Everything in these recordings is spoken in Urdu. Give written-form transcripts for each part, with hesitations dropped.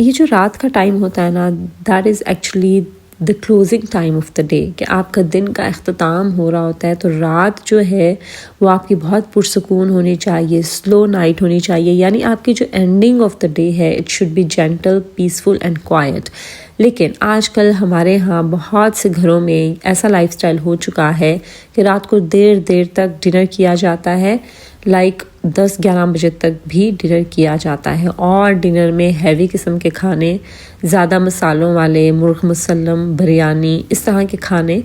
یہ جو رات کا ٹائم ہوتا ہے نا، that is actually the closing time of the day, کہ آپ کا دن کا اختتام ہو رہا ہوتا ہے. تو رات جو ہے وہ آپ کی بہت پرسکون ہونی چاہیے، سلو نائٹ ہونی چاہیے، یعنی آپ کی جو اینڈنگ آف دا ڈے ہے it should be gentle, peaceful and quiet. لیکن آج کل ہمارے ہاں بہت سے گھروں میں ایسا لائف سٹائل ہو چکا ہے کہ رات کو دیر تک ڈنر کیا جاتا ہے، 10-11 بجے تک بھی ڈنر کیا جاتا ہے، اور ڈنر میں ہیوی قسم کے کھانے، زیادہ مسالوں والے، مرغ مسلم، بریانی، اس طرح کے کھانے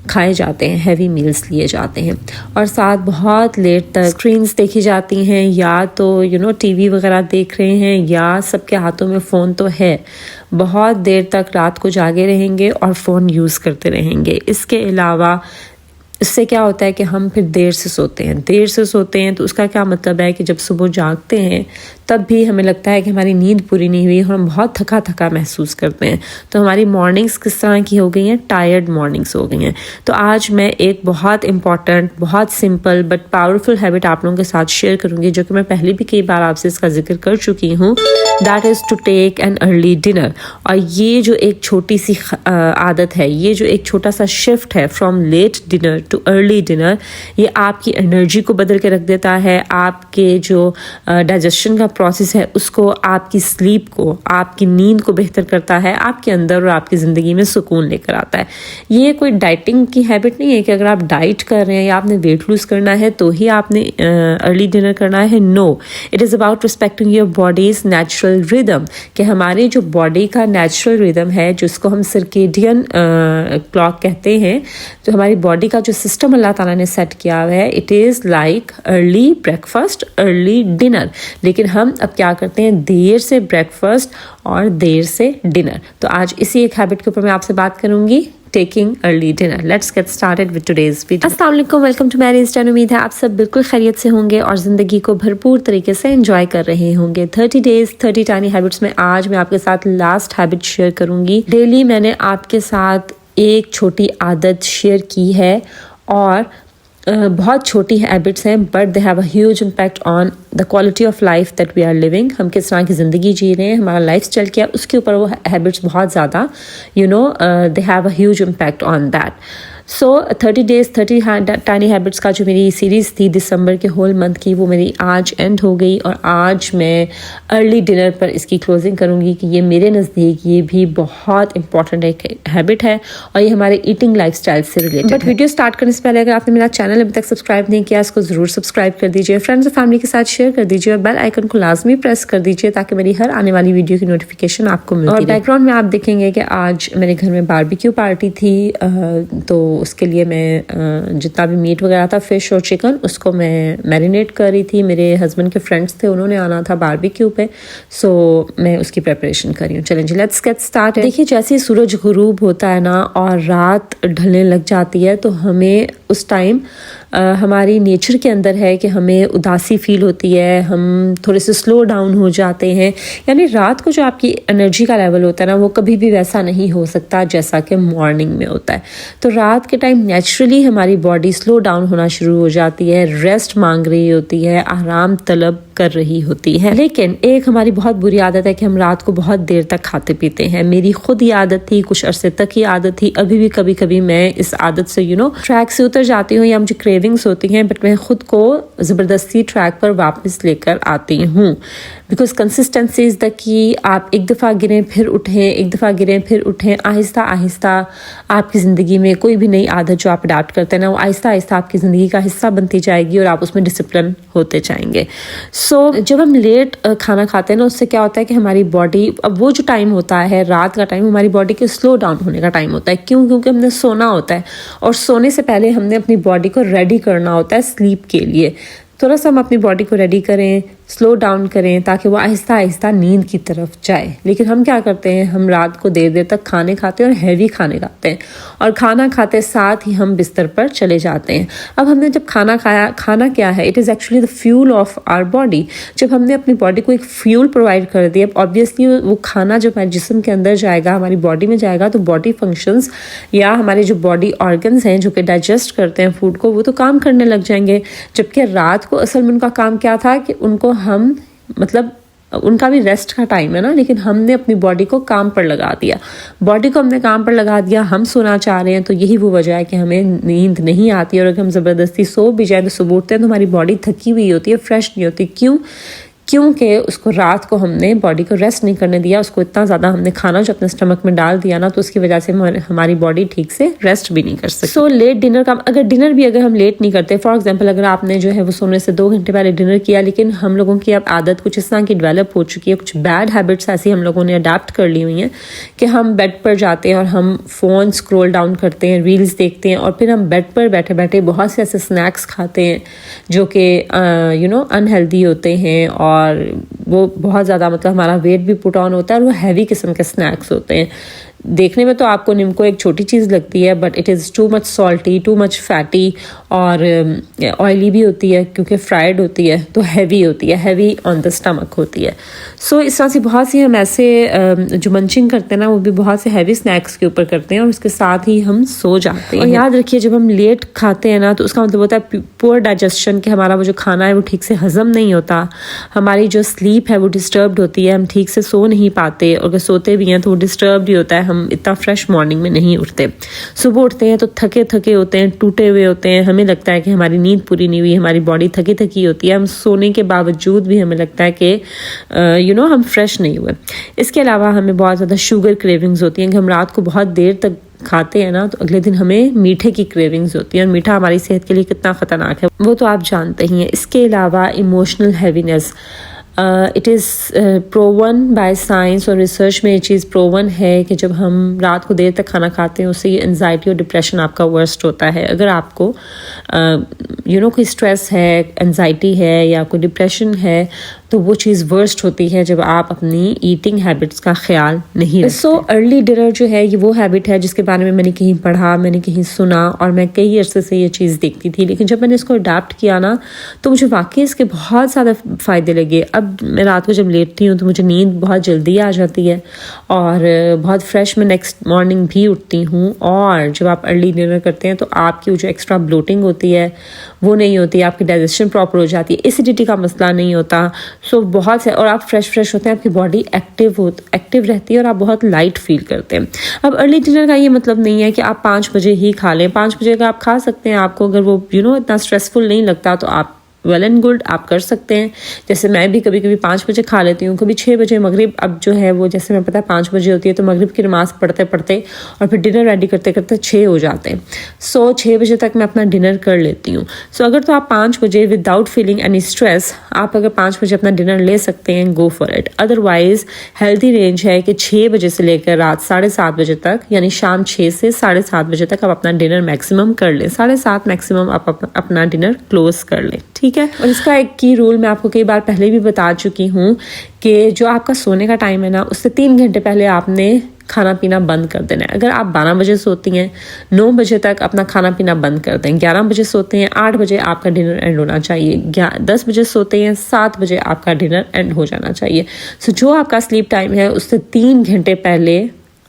کھائے جاتے ہیں، ہیوی میلز لیے جاتے ہیں، اور ساتھ بہت لیٹ تک اسکرینز دیکھی جاتی ہیں، یا تو ٹی وی وغیرہ دیکھ رہے ہیں، یا سب کے ہاتھوں میں فون تو ہے، بہت دیر تک رات کو جاگے رہیں گے اور فون یوز کرتے رہیں گے. اس کے علاوہ اس سے کیا ہوتا ہے کہ ہم پھر دیر سے سوتے ہیں. تو اس کا کیا مطلب ہے کہ جب صبح جاگتے ہیں تب بھی ہمیں لگتا ہے کہ ہماری نیند پوری نہیں ہوئی، ہم بہت تھکا محسوس کرتے ہیں. تو ہماری مارننگز کس طرح کی ہو گئی ہیں؟ ٹائرڈ مارننگز ہو گئی ہیں. تو آج میں ایک بہت امپورٹنٹ، بہت سمپل بٹ پاورفل ہیبٹ آپ لوگوں کے ساتھ شیئر کروں گی، جو کہ میں پہلے بھی کئی بار آپ سے اس کا ذکر کر چکی ہوں. That is to take an early dinner. اور یہ جو ایک چھوٹی سی عادت ہے، یہ جو ایک چھوٹا سا شفٹ ہے from late dinner to early dinner, یہ آپ کی انرجی کو بدل کے رکھ دیتا ہے، آپ کے جو ڈائجیشن کا پروسیس ہے اس کو، آپ کی سلیپ کو، آپ کی نیند کو بہتر کرتا ہے، آپ کے اندر اور آپ کی زندگی میں سکون لے کر آتا ہے. یہ کوئی ڈائٹنگ کی ہیبٹ نہیں ہے کہ اگر آپ ڈائٹ کر رہے ہیں یا آپ نے ویٹ لوز کرنا ہے تو ہی آپ نے ارلی ڈنر کرنا ہے. نو، it is about respecting your body's natural rhythm, کہ ہماری جو باڈی کا نیچرل ریدم ہے، جس کو ہم سرکیڈین کلاک کہتے ہیں، تو ہماری باڈی کا جو سسٹم اللہ تعالیٰ نے سیٹ کیا ہوا ہے، it is like early breakfast, early dinner. لیکن ہم اب کیا کرتے ہیں؟ دیر سے بریکفاسٹ اور دیر سے ڈنر. تو آج اسی ایک ہیبٹ کے اوپر میں آپ سے بات کروں گی، taking early dinner. Let's get started with today's video. السلام علیکم، ویلکم ٹو میری انسٹا. امید ہے آپ سب بالکل خیریت سے ہوں گے اور زندگی کو بھرپور طریقے سے انجوائے کر رہے ہوں گے. 30 days 30 ٹائنی ہیبٹس میں آج میں آپ کے ساتھ لاسٹ ہیبٹ شیئر کروں گی. ڈیلی میں نے آپ کے ساتھ ایک چھوٹی عادت شیئر کی ہے، اور بہت چھوٹی ہیبٹس ہیں، but they have a huge impact on the quality of life that we are living. ہم کس طرح کی زندگی جی رہے ہیں، ہمارا لائف اسٹائل کیا، اس کے اوپر وہ ہیبٹس بہت زیادہ دے have a huge impact on that. So 30 days 30 tiny habits کا جو میری سیریز تھی دسمبر کے ہول منتھ کی، وہ میری آج اینڈ ہو گئی، اور آج میں ارلی ڈنر پر اس کی کلوزنگ کروں گی، کہ یہ میرے نزدیک یہ بھی بہت امپورٹنٹ ایک ہیبٹ ہے، اور یہ ہمارے ایٹنگ لائف اسٹائل سے ریلیٹڈ ہے. بٹ ویڈیو اسٹارٹ کرنے سے پہلے اگر آپ نے میرا چینل ابھی تک سبسکرائب نہیں کیا، اس کو ضرور سبسکرائب کر دیجیے، فرینڈز اور فیملی کے ساتھ شیئر کر دیجیے، اور بیل آئیکن کو لازمی پریس کر دیجیے تاکہ میری ہر آنے والی ویڈیو کی نوٹیفیکیشن آپ کو ملتی رہے. اور بیک گراؤنڈ میں آپ دیکھیں گے کہ آج میرے گھر میں باربیکیو پارٹی تھی، تو اس کے لیے میں جتنا بھی میٹ وغیرہ تھا، فش اور چکن، اس کو میں میرینیٹ کر رہی تھی. میرے ہسبینڈ کے فرینڈس تھے، انہوں نے آنا تھا باربیکیو پہ، سو میں اس کی پریپریشن کر رہی ہوں. چلیں جی، لیٹس گیٹ اسٹارٹ. دیکھیے، جیسے سورج غروب ہوتا ہے نا اور رات ڈھلنے لگ جاتی ہے، تو ہمیں اس ٹائم ہماری نیچر کے اندر ہے کہ ہمیں اداسی فیل ہوتی ہے، ہم تھوڑے سے سلو ڈاؤن ہو جاتے ہیں. یعنی رات کو جو آپ کی انرجی کا لیول ہوتا ہے نا، وہ کبھی بھی ویسا نہیں ہو سکتا جیسا کہ مارننگ میں ہوتا ہے. تو رات کے ٹائم نیچرلی ہماری باڈی سلو ڈاؤن ہونا شروع ہو جاتی ہے، ریسٹ مانگ رہی ہوتی ہے، آرام طلب کر رہی ہوتی ہے. لیکن ایک ہماری بہت بری عادت ہے کہ ہم رات کو بہت دیر تک کھاتے پیتے ہیں. میری خود یہ عادت تھی، کچھ عرصے تک یہ عادت تھی، ابھی بھی کبھی کبھی میں اس عادت سے ٹریک سے اتر جاتی ہوں، یا مجھے کریونگز ہوتی ہیں، بٹ میں خود کو زبردستی ٹریک پر واپس لے کر آتی ہوں. بیکاز کنسسٹنسی از دا کی. آپ ایک دفعہ گریں پھر اٹھیں، ایک دفعہ گریں پھر اٹھیں، آہستہ آہستہ آپ کی زندگی میں کوئی بھی نئی عادت جو آپ اڈاپٹ کرتے ہیں نا، وہ آہستہ آہستہ آپ کی زندگی کا حصہ بنتی جائے گی، اور آپ اس میں ڈسپلن ہوتے جائیں گے. سو جب ہم لیٹ کھانا کھاتے ہیں نا، اس سے کیا ہوتا ہے کہ ہماری باڈی، اب وہ جو ٹائم ہوتا ہے رات کا ٹائم، ہماری باڈی کے سلو ڈاؤن ہونے کا ٹائم ہوتا ہے. کیونکہ ہم نے سونا ہوتا ہے، اور سونے سے پہلے ہم نے اپنی باڈی کو ریڈی کرنا ہوتا ہے سلیپ کے لیے. تھوڑا سا ہم اپنی باڈی کو ریڈی کریں، سلو ڈاؤن کریں، تاکہ وہ آہستہ آہستہ نیند کی طرف جائے. لیکن ہم کیا کرتے ہیں، ہم رات کو دیر دیر تک کھانے کھاتے ہیں، اور ہیوی کھانے کھاتے ہیں، اور کھانا کھاتے ساتھ ہی ہم بستر پر چلے جاتے ہیں. اب ہم نے جب کھانا کھایا، کھانا کیا ہے، it is actually the fuel of our body. جب ہم نے اپنی باڈی کو ایک فیول پرووائڈ کر دیا، آبویسلی وہ کھانا جب ہمارے جسم کے اندر جائے گا، ہماری باڈی میں جائے گا، تو باڈی فنکشنز یا ہمارے جو باڈی آرگنز ہیں جو کہ ڈائجسٹ کرتے ہیں فوڈ کو، وہ تو کام کرنے لگ جائیں گے. جبکہ رات کو اصل میں ان کا کام کیا تھا کہ ان کو ہم ان کا بھی ریسٹ کا ٹائم ہے نا, لیکن ہم نے اپنی باڈی کو کام پر لگا دیا, باڈی کو ہم نے کام پر لگا دیا, ہم سونا چاہ رہے ہیں. تو یہی وہ وجہ ہے کہ ہمیں نیند نہیں آتی, اور اگر ہم زبردستی سو بھی جائیں تو صبح اٹھتے ہیں تو ہماری باڈی تھکی ہوئی ہوتی ہے, فریش نہیں ہوتی. کیونکہ اس کو رات کو ہم نے باڈی کو ریسٹ نہیں کرنے دیا, اس کو اتنا زیادہ ہم نے کھانا جو اپنے اسٹمک میں ڈال دیا نا, تو اس کی وجہ سے ہماری باڈی ٹھیک سے ریسٹ بھی نہیں کر سکتی. سو لیٹ ڈنر کا اگر ہم لیٹ نہیں کرتے, فار ایگزامپل اگر آپ نے جو ہے وہ سونے سے 2 گھنٹے پہلے ڈنر کیا, لیکن ہم لوگوں کی اب عادت کچھ اس طرح کی ڈیولپ ہو چکی ہے, کچھ بیڈ ہیبٹس ایسی ہم لوگوں نے اڈاپٹ کر لی ہوئی ہیں کہ ہم بیڈ پر جاتے ہیں اور ہم فون اسکرول ڈاؤن کرتے ہیں, ریلز دیکھتے ہیں, اور پھر ہم بیڈ پر بیٹھے بیٹھے بہت سے ایسے اسنیکس کھاتے ہیں جو کہ انہیلدی ہوتے ہیں, اور وہ بہت زیادہ مطلب ہمارا ویٹ بھی پٹ آن ہوتا ہے, اور وہ ہیوی قسم کے اسنیکس ہوتے ہیں. دیکھنے میں تو آپ کو نمکو ایک چھوٹی چیز لگتی ہے, but it is too much salty, too much fatty, اور آئلی بھی ہوتی ہے کیونکہ فرائیڈ ہوتی ہے, تو ہیوی ہوتی ہے, ہیوی آن دا اسٹمک ہوتی ہے. سو اس طرح سے بہت سی ہم ایسے جو منچنگ کرتے ہیں نا, وہ بھی بہت سے ہیوی اسنیکس کے اوپر کرتے ہیں, اور اس کے ساتھ ہی ہم سو جاتے ہیں. اور یاد رکھیے جب ہم لیٹ کھاتے ہیں نا, تو اس کا مطلب ہوتا ہے پور ڈائجسشن, کہ ہمارا وہ جو کھانا ہے وہ ٹھیک سے ہضم نہیں ہوتا, ہماری جو سلیپ ہے وہ ڈسٹربڈ ہوتی ہے, ہم ٹھیک سے سو نہیں پاتے, اور اگر سوتے بھی ہیں تو وہ ڈسٹربڈ ہی ہوتا ہے, ہم اتنا فریش مارننگ میں نہیں اٹھتے. صبح اٹھتے ہیں تو تھکے ہوتے ہیں, ٹوٹے ہوئے ہوتے ہیں, ہمیں لگتا ہے کہ ہماری نیند پوری نہیں ہوئی, ہماری باڈی تھکی ہوتی ہے, ہم سونے کے باوجود بھی ہمیں لگتا ہے کہ ہم فریش نہیں ہوئے. اس کے علاوہ ہمیں بہت زیادہ شوگر کریونگز ہوتی ہیں کہ ہم رات کو بہت دیر تک کھاتے ہیں نا, تو اگلے دن ہمیں میٹھے کی کریونگز ہوتی ہیں, اور میٹھا ہماری صحت کے لیے کتنا خطرناک ہے وہ تو آپ جانتے ہی ہیں. اس کے علاوہ emotional heaviness, it is proven by science, اور ریسرچ میں یہ چیز پروون ہے کہ جب ہم رات کو دیر تک کھانا کھاتے ہیں, اس سے یہ انزائٹی اور ڈپریشن آپ کا ورسٹ ہوتا ہے. اگر آپ کو کوئی اسٹریس ہے, انزائٹی ہے, یا کوئی ڈپریشن ہے, تو وہ چیز ورسٹ ہوتی ہے جب آپ اپنی ایٹنگ ہیبٹس کا خیال نہیں رکھتے. سو ارلی ڈنر جو ہے یہ وہ ہیبٹ ہے جس کے بارے میں نے کہیں پڑھا, میں نے کہیں سنا, اور میں کئی عرصے سے یہ چیز دیکھتی تھی, لیکن جب میں نے اس کو اڈاپٹ کیا نا, تو مجھے واقعی اس کے بہت زیادہ فائدے لگے. اب میں رات کو جب لیٹتی ہوں تو مجھے نیند بہت جلدی آ جاتی ہے, اور بہت فریش میں نیکسٹ مارننگ بھی اٹھتی ہوں. اور جب آپ ارلی ڈنر کرتے ہیں تو آپ کی جو ایکسٹرا بلوٹنگ ہوتی ہے وہ نہیں ہوتی, آپ کی ڈائجیشن پراپر ہو جاتی ہے, ایسیڈیٹی کا مسئلہ نہیں ہوتا. سو بہت سے, اور آپ فریش ہوتے ہیں, آپ کی باڈی ایکٹیو رہتی ہے, اور آپ بہت لائٹ فیل کرتے ہیں. اب ارلی ڈنر کا یہ مطلب نہیں ہے کہ آپ 5 بجے ہی کھا لیں. 5 بجے کا آپ کھا سکتے ہیں, آپ کو اگر وہ اتنا اسٹریسفل نہیں لگتا تو آپ ویل اینڈ گڈ آپ کر سکتے ہیں. جیسے میں بھی کبھی 5 بجے کھا لیتی ہوں, کبھی 6 بجے. مغرب اب جو ہے وہ جیسے میں پتہ ہے 5 بجے ہوتی ہے, تو مغرب کی نماز پڑھتے اور پھر ڈنر ریڈی کرتے 6 ہو جاتے ہیں. سو 6 بجے تک میں اپنا ڈنر کر لیتی ہوں. سو اگر تو آپ 5 بجے وداؤٹ فیلنگ اینی اسٹریس, آپ اگر 5 بجے اپنا ڈنر لے سکتے ہیں, go for it. Otherwise healthy range ہے کہ 6 بجے سے لے کر رات 7:30 بجے تک, یعنی شام 6 سے 7:30 بجے تک آپ اپنا ڈنر میکسیمم کر لیں. 7:30 میکسیمم آپ اپنا ڈنر کلوز کر لیں, ٹھیک ہے. اور اس کا ایک کی رول میں آپ کو کئی بار پہلے بھی بتا چکی ہوں کہ جو آپ کا سونے کا ٹائم ہے نا, اس سے 3 گھنٹے پہلے آپ نے کھانا پینا بند کر دینا ہے. اگر آپ 12 بجے سوتی ہیں, 9 بجے تک اپنا کھانا پینا بند کر دیں. 11 بجے سوتے ہیں, 8 بجے آپ کا ڈنر اینڈ ہونا چاہیے. 10 بجے سوتے ہیں, 7 بجے آپ کا ڈنر اینڈ ہو جانا چاہیے. سو جو آپ کا سلیپ ٹائم ہے اس سے 3 گھنٹے پہلے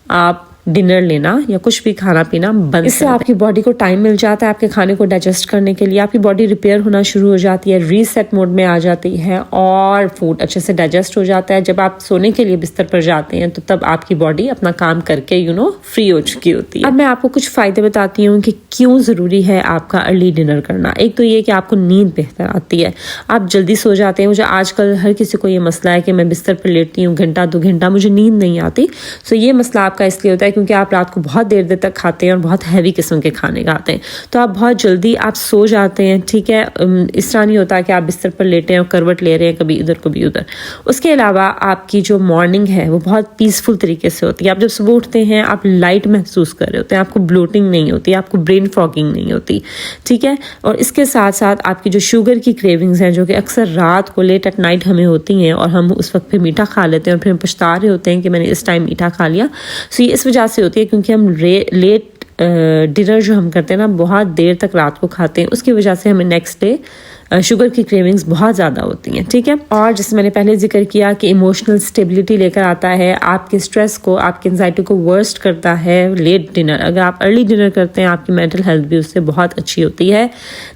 آپ ڈنر لینا یا کچھ بھی کھانا پینا بند. اس سے آپ کی باڈی کو ٹائم مل جاتا ہے آپ کے کھانے کو ڈائجسٹ کرنے کے لیے. آپ کی باڈی ریپیئر ہونا شروع ہو جاتی ہے, ریسیٹ موڈ میں آ جاتی ہے, اور فوڈ اچھے سے ڈائجسٹ ہو جاتا ہے. جب آپ سونے کے لیے بستر پر جاتے ہیں تو تب آپ کی باڈی اپنا کام کر کے فری ہو چکی ہوتی ہے. اب میں آپ کو کچھ فائدے بتاتی ہوں کہ کیوں ضروری ہے آپ کا ارلی ڈنر کرنا. ایک تو یہ کہ آپ کو نیند بہتر آتی ہے, آپ جلدی سو جاتے ہیں. مجھے آج کل ہر کسی کو یہ مسئلہ ہے کہ میں بستر پر لیٹتی ہوں 1-2 گھنٹہ, مجھے نیند نہیں آتی. سو یہ مسئلہ آپ کا اس لیے ہوتا ہے کیونکہ آپ رات کو بہت دیر تک کھاتے ہیں اور بہت ہیوی قسم کے کھانے کھاتے ہیں, تو آپ بہت جلدی آپ سو جاتے ہیں, ٹھیک ہے. اس طرح نہیں ہوتا کہ آپ بستر پر لیٹے ہیں اور کروٹ لے رہے ہیں کبھی ادھر کبھی ادھر. اس کے علاوہ آپ کی جو مارننگ ہے وہ بہت پیسفل طریقے سے ہوتی ہے. آپ جب صبح اٹھتے ہیں آپ لائٹ محسوس کر رہے ہوتے ہیں, آپ کو بلوٹنگ نہیں ہوتی, آپ کو برین فاگنگ نہیں ہوتی, ٹھیک ہے. اور اس کے ساتھ ساتھ آپ کی جو شوگر کی کریونگز ہیں جو کہ اکثر رات کو لیٹ ایٹ نائٹ ہمیں ہوتی ہیں, اور ہم اس وقت پھر میٹھا کھا لیتے ہیں اور پھر ہم پچھتا رہے ہوتے ہیں کہ میں نے اس ٹائم میٹھا کھا لیا. سو یہ اس وجہ سے ہوتی ہے کیونکہ ہم لیٹ ڈنر جو ہم کرتے ہیں نا بہت دیر تک رات کو کھاتے ہیں, اس کی وجہ سے ہمیں نیکسٹ ڈے شوگر کی کریونگز بہت زیادہ ہوتی ہیں, ٹھیک ہے. اور جیسے میں نے پہلے ذکر کیا کہ ایموشنل اسٹیبلٹی لے کر آتا ہے, آپ کے اسٹریس کو, آپ کی انزائٹی کو ورسٹ کرتا ہے لیٹ ڈنر. اگر آپ ارلی ڈنر کرتے ہیں آپ کی مینٹل ہیلتھ بھی اس سے بہت اچھی ہوتی ہے.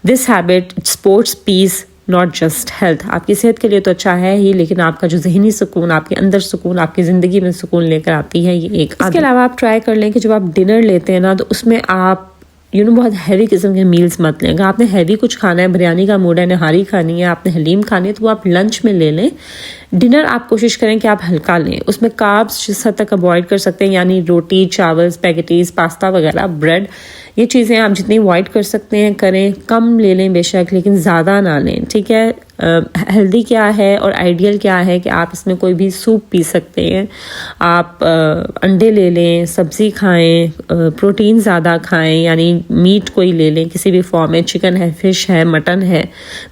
This habit supports peace not just health. آپ کی صحت کے لیے تو اچھا ہے ہی، لیکن آپ کا جو ذہنی سکون، آپ کے اندر سکون، آپ کی زندگی میں سکون لے کر آتی ہے یہ ایک. اس کے علاوہ آپ ٹرائی کر لیں کہ جب آپ ڈنر لیتے ہیں نا تو اس میں آپ بہت ہیوی قسم کے میلز مت لیں. اگر آپ نے ہیوی کچھ کھانا ہے، بریانی کا موڈ ہے، نہاری کھانی ہے، آپ نے حلیم کھانی ہے، تو وہ آپ لنچ میں لے لیں. ڈنر آپ کوشش کریں کہ آپ ہلکا لیں. اس میں کاربس جس حد تک اوائڈ کر سکتے ہیں، یعنی روٹی، چاول، اسپیگیٹیز، پاستا وغیرہ، بریڈ، یہ چیزیں آپ جتنی اوائڈ کر سکتے ہیں کریں. کم لے لیں بے شک، لیکن زیادہ نہ لیں. ٹھیک ہے. ہیلدی کیا ہے اور آئیڈیل کیا ہے کہ آپ اس میں کوئی بھی سوپ پی سکتے ہیں، آپ انڈے لے لیں، سبزی کھائیں، پروٹین زیادہ کھائیں، یعنی میٹ کوئی لے لیں کسی بھی فارم میں، چکن ہے، فش ہے، مٹن ہے،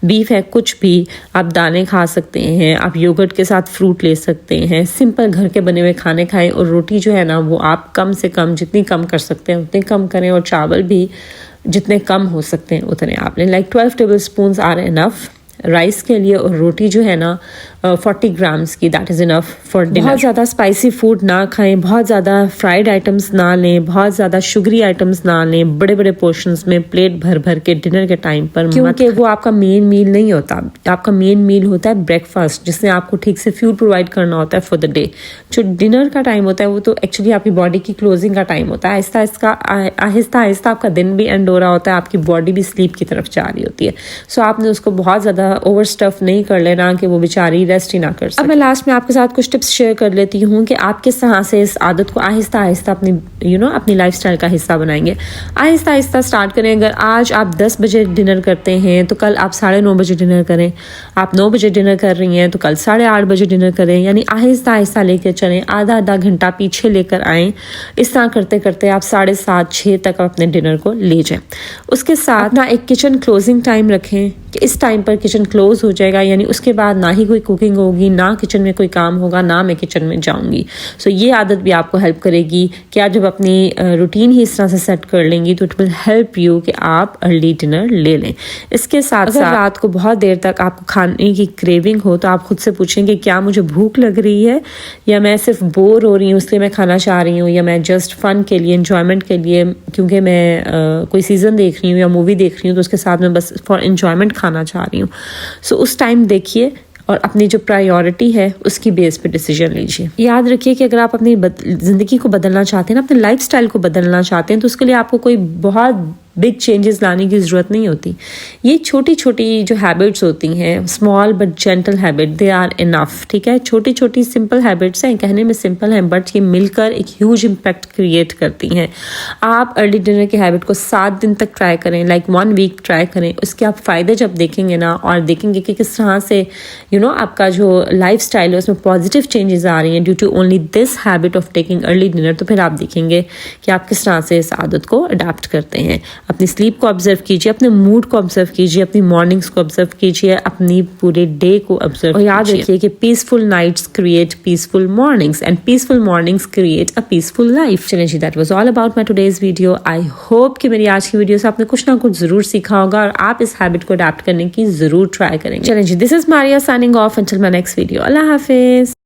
بیف ہے، کچھ بھی. آپ دانے کھا سکتے ہیں، آپ یوگرٹ کے ساتھ فروٹ لے سکتے ہیں. سمپل گھر کے بنے ہوئے کھانے کھائیں. اور روٹی جو ہے نا وہ آپ کم سے کم جتنی کم کر سکتے ہیں اتنی کم کریں، اور چاول بھی جتنے کم ہو سکتے ہیں اتنے آپ لیں. 12 tablespoons are enough rice کے لیے، اور روٹی جو ہے نا 40 گرامز کی، that is enough for dinner. بہت زیادہ اسپائسی فوڈ نہ کھائیں، بہت زیادہ فرائیڈ آئٹمس نہ لیں، بہت زیادہ شگری آئٹمس نہ لیں بڑے بڑے پورشنز میں پلیٹ بھر بھر کے ڈنر کے ٹائم پر، کیونکہ وہ آپ کا مین میل نہیں ہوتا. آپ کا مین میل ہوتا ہے بریک فاسٹ، جس میں آپ کو ٹھیک سے فیول پرووائڈ کرنا ہوتا ہے فار دا ڈے. جو ڈنر کا ٹائم ہوتا ہے وہ تو ایکچولی آپ کی باڈی کی کلوزنگ کا ٹائم ہوتا ہے. آہستہ آہستہ آپ کا دن بھی اینڈ ہو رہا ہوتا ہے، آپ کی باڈی بھی سلیپ کی طرف جا رہی ہوتی ہے. سو آپ نے اس کو بہت زیادہ اوور اسٹف نہیں کر لینا کہ وہ بیچاری ریسٹ ہی نہ کر سکے. اب میں لاسٹ میں آپ کے ساتھ کچھ ٹپس شیئر کر لیتی ہوں کہ آپ کس طرح سے اس عادت کو آہستہ آہستہ اپنی لائف سٹائل کا حصہ بنائیں گے. آہستہ آہستہ سٹارٹ کریں. اگر آج آپ 10 بجے ڈنر کرتے ہیں تو کل آپ 9:30 بجے ڈنر کریں. آپ 9 بجے ڈنر کر رہی ہیں تو کل 8:30 بجے ڈنر کریں. یعنی آہستہ آہستہ لے کے چلیں، آدھا گھنٹہ پیچھے لے کر آئیں. اس طرح کرتے کرتے آپ 7:30 6 تک اپنے ڈنر کو لے جائیں. اس کے ساتھ اپنا ایک کچن کلوزنگ ٹائم رکھیں کہ اس ٹائم پر کچن کلوز ہو جائے گا، یعنی اس کے بعد نہ ہی کوئی کوکنگ ہوگی، نہ کچن میں کوئی کام ہوگا، نہ میں کچن میں جاؤں گی. سو یہ عادت بھی آپ کو ہیلپ کرے گی کہ آپ جب اپنی روٹین ہی اس طرح سے سیٹ کر لیں گی تو اٹ ول ہیلپ یو کہ آپ ارلی ڈنر لے لیں. اس کے ساتھ اگر رات کو بہت دیر تک آپ کو کھانے کی کریونگ ہو تو آپ خود سے پوچھیں کہ کیا مجھے بھوک لگ رہی ہے، یا میں صرف بور ہو رہی ہوں اس لیے میں کھانا چاہ رہی ہوں، یا میں جسٹ فن کے لیے، انجوائمنٹ کے لیے، کیونکہ میں کوئی سیزن دیکھ رہی ہوں یا مووی دیکھ رہی ہوں تو اس کے ساتھ میں بس فار انجوائمنٹ کھانا چاہ رہی ہوں. سو اس ٹائم دیکھیے اور اپنی جو پرائیورٹی ہے اس کی بیس پہ ڈیسیجن لیجیے. یاد رکھیے کہ اگر آپ اپنی زندگی کو بدلنا چاہتے ہیں نا، اپنے لائف سٹائل کو بدلنا چاہتے ہیں، تو اس کے لیے آپ کو کوئی بہت بگ چینجز لانے کی ضرورت نہیں ہوتی. یہ چھوٹی چھوٹی جو ہیبٹس ہوتی ہیں، small but gentle habit, they are enough. ٹھیک ہے. چھوٹی چھوٹی سمپل ہیبٹس ہیں، کہنے میں سمپل ہیں بٹ یہ مل کر ایک ہیوج امپیکٹ کریٹ کرتی ہیں. آپ ارلی ڈنر کی ہیبٹ کو 7 دن تک ٹرائی کریں، 1 ویک ٹرائی کریں. اس کے آپ فائدے جب دیکھیں گے نا، اور دیکھیں گے کہ کس طرح سے آپ کا جو لائف سٹائل ہے اس میں پازیٹیو چینجز آ رہی ہیں due to only this habit of taking early dinner, تو پھر آپ دیکھیں گے کہ آپ کس طرح سے اس عادت کو اڈاپٹ کرتے ہیں. اپنی سلیپ کو آبزرو کیجیے، اپنے موڈ کو آبزرو کیجیے، اپنی مارننگس کو آبزرو کیجیے، اپنی پورے ڈے کو آبزرو کیجیے. اور یاد رکھیے کہ peaceful nights create peaceful mornings and peaceful mornings create a peaceful life. چلیں جی، that was all about my today's video. I hope کہ میری آج کی ویڈیو سے آپ نے کچھ نہ کچھ ضرور سیکھا ہوگا اور آپ اس ہیبٹ کو اڈاپٹ کرنے کی ضرور ٹرائی کریں گے. چلیں جی، this is Maria signing off until my next video. اللہ حافظ.